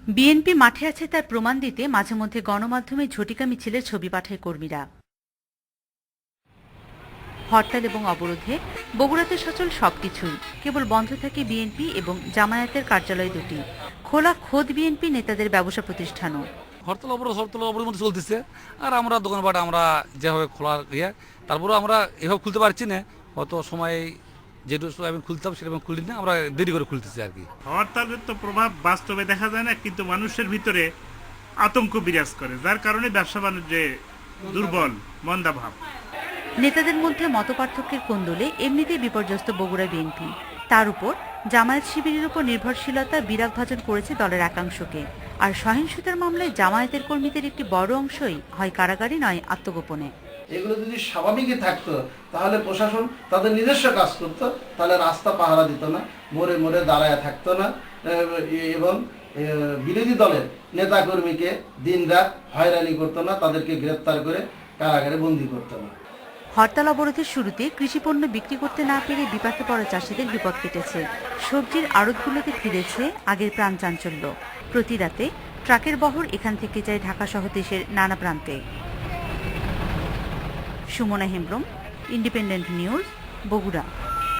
BNP মাঠে আছে তার প্রমাণ দিতে মাঝে মধ্যে গণমাধ্যমে ঝটিকা মিছিলের ছবি পাঠায় কর্মীরা। হরতাল এবং অবরোধে বগুড়াতে সচল সবকিছুই, কেবল বন্ধ থাকে বিএনপি এবং জামায়াতের কার্যালয় দুটি। খোলা খোদ বিএনপি নেতাদের ব্যবসা প্রতিষ্ঠানও। হরতাল অবরোধ মধ্যে চলতেছে। আর আমরা দোকানপাট আমরা যেভাবে খোলার তারপরেও আমরা এভাবে খুলতে পারছি না। হয়তো সময় যেটুকু আমি খুলতাম সেরকম খুলি না, আমরা দেরি করে খুলতেছি আর কি। হরতালের তো প্রভাব বাস্তবে দেখা যায় না, কিন্তু মানুষের ভিতরে আতঙ্ক বিরাজ করে, যার কারণে ব্যবসা বাণিজ্যে দুর্বল মন্দাভাব। নেতাদের মধ্যে মতপার্থক্যের কোন্দলে এমনিতেই বিপর্যস্ত বগুড়া বিএনপি। তার উপর জামায়াত শিবিরের উপর নির্ভরশীলতা বিরাগভাজন করেছে দলের একাংশকে। আর সহিংসতার মামলায় জামায়াতের কর্মীদের একটি বড় অংশই হয় কারাগারে নয় আত্মগোপনে। এগুলো যদি স্বাভাবিকই থাকতো তাহলে প্রশাসন তাদের নিজস্ব কাজ করতো, তাহলে রাস্তা পাহারা দিত না, মোড়ে মোড়ে দাঁড়ায় থাকতো না, এবং বিরোধী দলের নেতাকর্মীকে দিনরাত হয়রানি করতো না, তাদেরকে গ্রেপ্তার করে কারাগারে বন্দী করতো না। হরতাল অবরোধের শুরুতে কৃষিপণ্য বিক্রি করতে না পেরে বিপাকে পড়া চাষিদের বিপদ কেটেছে। সবজির আড়তগুলোতে ফিরেছে আগের প্রাণ চাঞ্চল্য। প্রতি রাতে ট্রাকের বহর এখান থেকে যায় ঢাকা সহ দেশের নানা প্রান্তে। Sumana Hembram, independent news, Bogura.